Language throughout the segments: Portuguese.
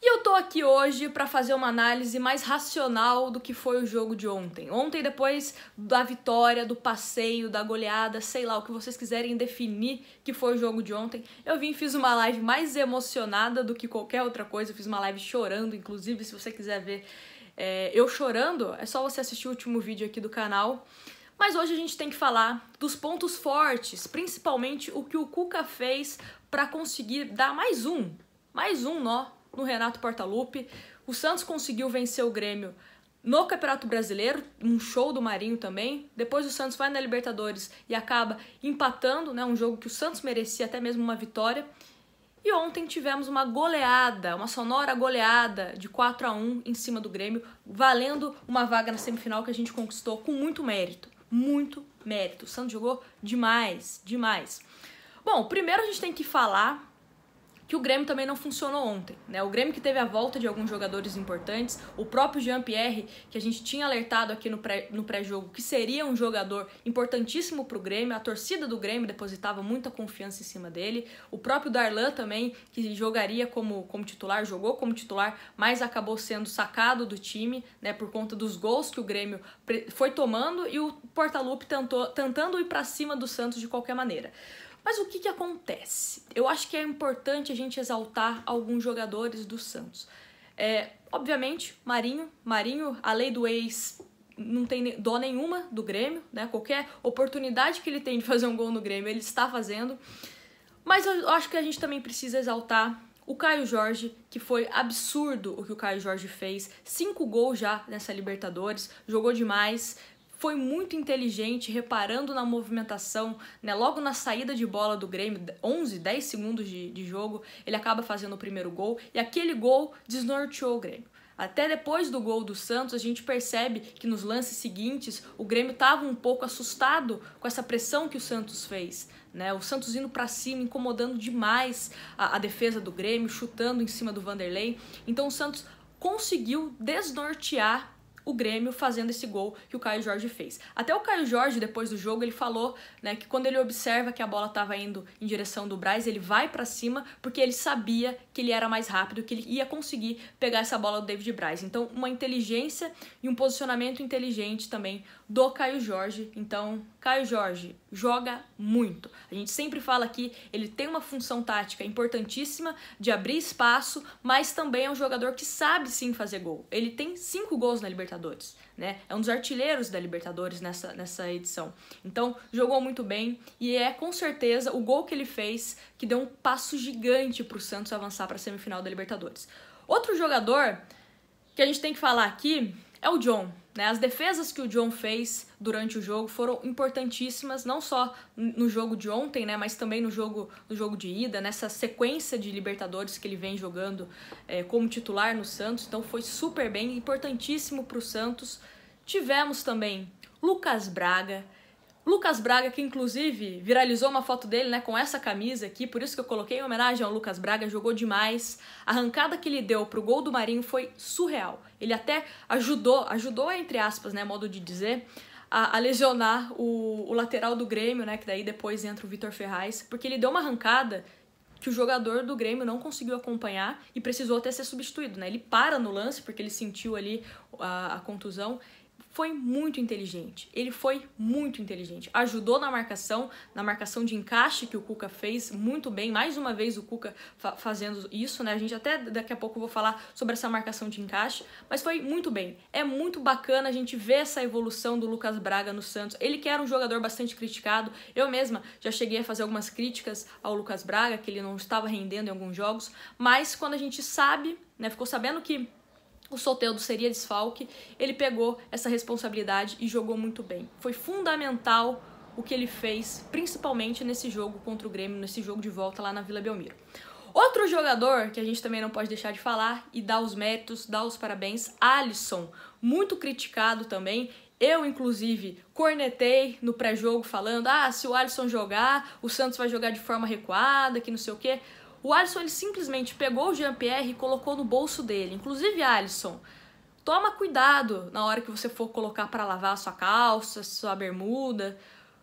E eu tô aqui hoje pra fazer uma análise mais racional do que foi o jogo de ontem. Ontem, depois da vitória, do passeio, da goleada, sei lá, o que vocês quiserem definir que foi o jogo de ontem, eu vim e fiz uma live mais emocionada do que qualquer outra coisa. Eu fiz uma live chorando, inclusive, se você quiser ver eu chorando, é só você assistir o último vídeo aqui do canal. Mas hoje a gente tem que falar dos pontos fortes, principalmente o que o Cuca fez pra conseguir dar mais um nó no Renato Portaluppi. O Santos conseguiu vencer o Grêmio no Campeonato Brasileiro, um show do Marinho também. Depois o Santos vai na Libertadores e acaba empatando, né, um jogo que o Santos merecia até mesmo uma vitória. E ontem tivemos uma goleada, uma sonora goleada de 4-1 em cima do Grêmio, valendo uma vaga na semifinal que a gente conquistou com muito mérito. Muito mérito. O Santos jogou demais, demais. Bom, primeiro a gente tem que falar que o Grêmio também não funcionou ontem, né? O Grêmio que teve a volta de alguns jogadores importantes, o próprio Jean-Pierre, que a gente tinha alertado aqui no pré-jogo, que seria um jogador importantíssimo para o Grêmio, a torcida do Grêmio depositava muita confiança em cima dele, o próprio Darlan também, que jogaria como titular, jogou como titular, mas acabou sendo sacado do time, né, por conta dos gols que o Grêmio foi tomando e o Portaluppi tentando ir para cima do Santos de qualquer maneira. Mas o que acontece? Eu acho que é importante a gente exaltar alguns jogadores do Santos. Obviamente, Marinho, a lei do ex não tem dó nenhuma do Grêmio, né? Qualquer oportunidade que ele tem de fazer um gol no Grêmio, ele está fazendo. Mas eu acho que a gente também precisa exaltar o Caio Jorge, que foi absurdo o que o Caio Jorge fez. 5 gols já nessa Libertadores, jogou demais. Foi muito inteligente, reparando na movimentação, né? Logo na saída de bola do Grêmio, 10 segundos de jogo, ele acaba fazendo o primeiro gol, e aquele gol desnorteou o Grêmio. Até depois do gol do Santos, a gente percebe que nos lances seguintes, o Grêmio estava um pouco assustado com essa pressão que o Santos fez, né? O Santos indo para cima, incomodando demais a defesa do Grêmio, chutando em cima do Vanderlei. Então o Santos conseguiu desnortear o Grêmio fazendo esse gol que o Caio Jorge fez. Até o Caio Jorge, depois do jogo, ele falou, né, que quando ele observa que a bola estava indo em direção do Braz, ele vai para cima porque ele sabia que ele era mais rápido, que ele ia conseguir pegar essa bola do David Braz. Então, uma inteligência e um posicionamento inteligente também do Caio Jorge. Então, Caio Jorge joga muito. A gente sempre fala aqui, ele tem uma função tática importantíssima de abrir espaço, mas também é um jogador que sabe sim fazer gol. Ele tem 5 gols na Libertadores, né? É um dos artilheiros da Libertadores nessa edição. Então, jogou muito bem e é com certeza o gol que ele fez que deu um passo gigante para o Santos avançar para a semifinal da Libertadores. Outro jogador que a gente tem que falar aqui é o John, né? As defesas que o John fez durante o jogo foram importantíssimas, não só no jogo de ontem, né, mas também no jogo de ida, nessa sequência de Libertadores que ele vem jogando como titular no Santos. Então foi super bem, importantíssimo para o Santos. Tivemos também Lucas Braga, que inclusive viralizou uma foto dele, né, com essa camisa aqui, por isso que eu coloquei em homenagem ao Lucas Braga, jogou demais. A arrancada que ele deu pro gol do Marinho foi surreal. Ele até ajudou entre aspas, né, modo de dizer, a lesionar o lateral do Grêmio, né, que daí depois entra o Vitor Ferraz, porque ele deu uma arrancada que o jogador do Grêmio não conseguiu acompanhar e precisou até ser substituído, né? Ele para no lance porque ele sentiu ali a contusão. Foi muito inteligente, ele foi muito inteligente, ajudou na marcação de encaixe que o Cuca fez muito bem, mais uma vez o Cuca fazendo isso, né? A gente até daqui a pouco vou falar sobre essa marcação de encaixe, mas foi muito bem. É muito bacana a gente ver essa evolução do Lucas Braga no Santos. Ele que era um jogador bastante criticado, eu mesma já cheguei a fazer algumas críticas ao Lucas Braga, que ele não estava rendendo em alguns jogos, mas quando a gente sabe, né, ficou sabendo que o Soteldo seria desfalque, ele pegou essa responsabilidade e jogou muito bem. Foi fundamental o que ele fez, principalmente nesse jogo contra o Grêmio, nesse jogo de volta lá na Vila Belmiro. Outro jogador que a gente também não pode deixar de falar e dar os méritos, dar os parabéns, Alisson, muito criticado também. Eu, inclusive, cornetei no pré-jogo falando, se o Alisson jogar, o Santos vai jogar de forma recuada, que não sei o quê. O Alisson, ele simplesmente pegou o Jean-Pierre e colocou no bolso dele. Inclusive, Alisson, toma cuidado na hora que você for colocar para lavar a sua calça, sua bermuda,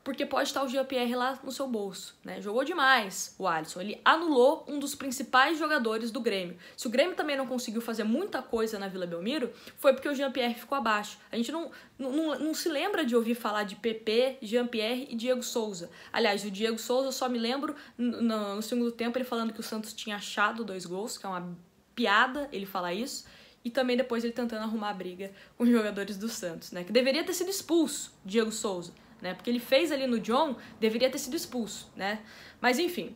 porque pode estar o Jean-Pierre lá no seu bolso, né? Jogou demais o Alisson, ele anulou um dos principais jogadores do Grêmio. Se o Grêmio também não conseguiu fazer muita coisa na Vila Belmiro, foi porque o Jean-Pierre ficou abaixo. A gente não se lembra de ouvir falar de PP, Jean-Pierre e Diego Souza. Aliás, o Diego Souza eu só me lembro no segundo tempo ele falando que o Santos tinha achado 2 gols, que é uma piada ele falar isso. E também depois ele tentando arrumar a briga com os jogadores do Santos, né? Que deveria ter sido expulso, Diego Souza, né? Porque ele fez ali no John, deveria ter sido expulso, né? Mas enfim.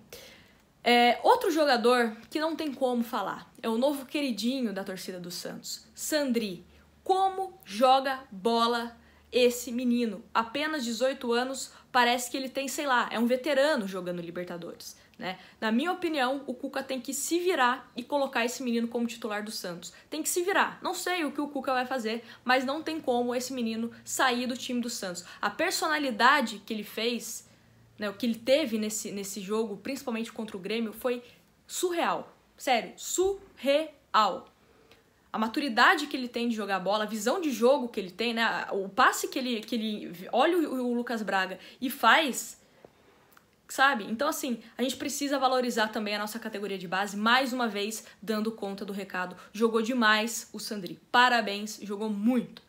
Outro jogador que não tem como falar é o novo queridinho da torcida do Santos, Sandri. Como joga bola esse menino? Apenas 18 anos, parece que ele tem, sei lá, é um veterano jogando Libertadores. Né? Na minha opinião, o Cuca tem que se virar e colocar esse menino como titular do Santos. Tem que se virar. Não sei o que o Cuca vai fazer, mas não tem como esse menino sair do time do Santos. A personalidade que ele fez, né, o que ele teve nesse jogo, principalmente contra o Grêmio, foi surreal. Sério, surreal. A maturidade que ele tem de jogar bola, a visão de jogo que ele tem, né, o passe que ele olha o Lucas Braga e faz... Sabe? Então, assim, a gente precisa valorizar também a nossa categoria de base, mais uma vez, dando conta do recado. Jogou demais o Sandri. Parabéns, jogou muito.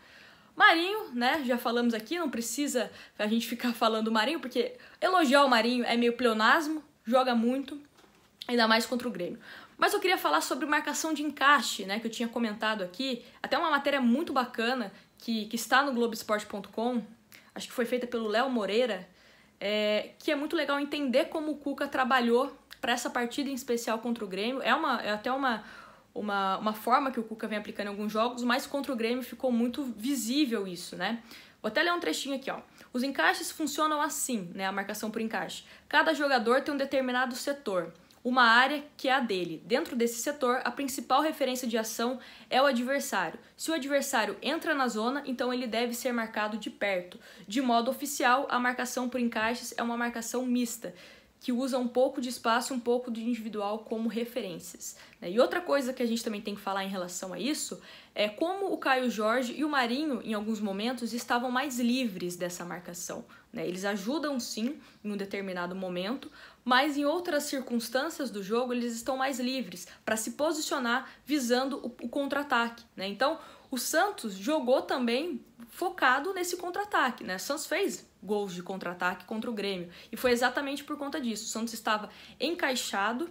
Marinho, né? Já falamos aqui, não precisa a gente ficar falando do Marinho, porque elogiar o Marinho é meio pleonasmo, joga muito, ainda mais contra o Grêmio. Mas eu queria falar sobre marcação de encaixe, né? Que eu tinha comentado aqui. Até uma matéria muito bacana que está no Globoesporte.com, acho que foi feita pelo Léo Moreira, que é muito legal entender como o Cuca trabalhou para essa partida em especial contra o Grêmio. É até uma forma que o Cuca vem aplicando em alguns jogos, mas contra o Grêmio ficou muito visível isso, né? Vou até ler um trechinho aqui, ó. Os encaixes funcionam assim, né? A marcação por encaixe. Cada jogador tem um determinado setor, uma área que é a dele. Dentro desse setor, a principal referência de ação é o adversário. Se o adversário entra na zona, então ele deve ser marcado de perto. De modo oficial, a marcação por encaixes é uma marcação mista, que usa um pouco de espaço e um pouco de individual como referências. E outra coisa que a gente também tem que falar em relação a isso é como o Caio Jorge e o Marinho, em alguns momentos, estavam mais livres dessa marcação. Eles ajudam sim em um determinado momento, mas em outras circunstâncias do jogo eles estão mais livres para se posicionar visando o contra-ataque. Então, o Santos jogou também focado nesse contra-ataque. O Santos fez gols de contra-ataque contra o Grêmio e foi exatamente por conta disso. O Santos estava encaixado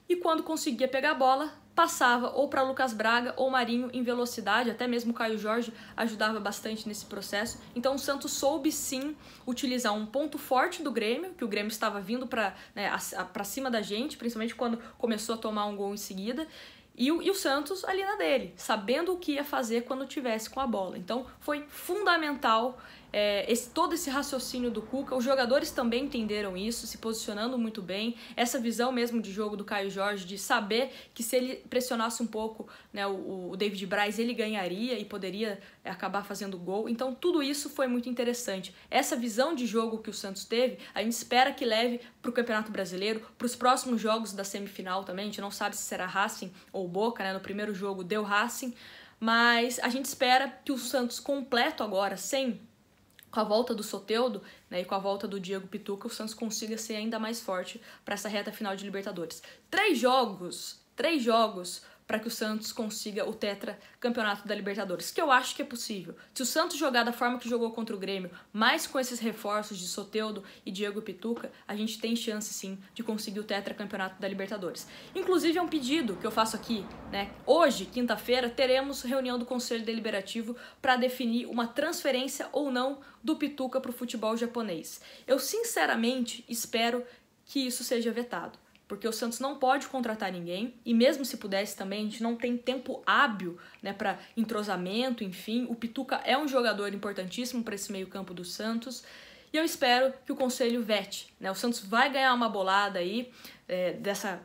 e quando conseguia pegar a bola, passava ou para Lucas Braga ou Marinho em velocidade, até mesmo o Caio Jorge ajudava bastante nesse processo. Então o Santos soube sim utilizar um ponto forte do Grêmio, que o Grêmio estava vindo para cima da gente, principalmente quando começou a tomar um gol em seguida, e o Santos ali na dele, sabendo o que ia fazer quando tivesse com a bola. Então foi fundamental todo esse raciocínio do Cuca. Os jogadores também entenderam isso, se posicionando muito bem. Essa visão mesmo de jogo do Caio Jorge, de saber que se ele pressionasse um pouco, né, o David Braz, ele ganharia e poderia acabar fazendo gol. Então tudo isso foi muito interessante. Essa visão de jogo que o Santos teve, a gente espera que leve para o Campeonato Brasileiro, para os próximos jogos da semifinal também. A gente não sabe se será Racing ou Boca, né? No primeiro jogo deu Racing, mas a gente espera que o Santos completo agora, com a volta do Soteldo, né, e com a volta do Diego Pituca, o Santos consiga ser ainda mais forte para essa reta final de Libertadores. 3 jogos para que o Santos consiga o tetracampeonato da Libertadores, que eu acho que é possível. Se o Santos jogar da forma que jogou contra o Grêmio, mais com esses reforços de Soteldo e Diego Pituca, a gente tem chance sim de conseguir o tetracampeonato da Libertadores. Inclusive é um pedido que eu faço aqui, né? Hoje, quinta-feira, teremos reunião do Conselho Deliberativo para definir uma transferência ou não do Pituca para o futebol japonês. Eu sinceramente espero que isso seja vetado, porque o Santos não pode contratar ninguém, e mesmo se pudesse também, a gente não tem tempo hábil, né, para entrosamento, enfim. O Pituca é um jogador importantíssimo para esse meio-campo do Santos, e eu espero que o Conselho vete, né? O Santos vai ganhar uma bolada aí, dessa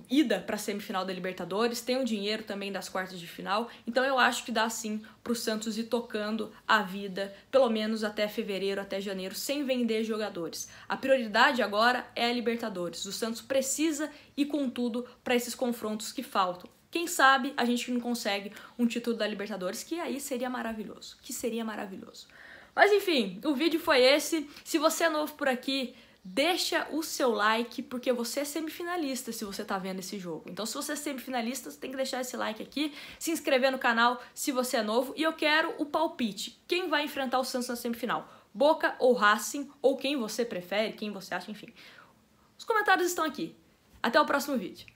ida para a semifinal da Libertadores, tem o dinheiro também das quartas de final, então eu acho que dá sim para o Santos ir tocando a vida, pelo menos até fevereiro, até janeiro, sem vender jogadores. A prioridade agora é a Libertadores. O Santos precisa ir com tudo para esses confrontos que faltam. Quem sabe a gente não consegue um título da Libertadores, que aí seria maravilhoso, Mas enfim, o vídeo foi esse. Se você é novo por aqui, deixa o seu like, porque você é semifinalista se você tá vendo esse jogo. Então, se você é semifinalista, você tem que deixar esse like aqui, se inscrever no canal se você é novo. E eu quero o palpite. Quem vai enfrentar o Santos na semifinal? Boca ou Racing? Ou quem você prefere, quem você acha, enfim. Os comentários estão aqui. Até o próximo vídeo.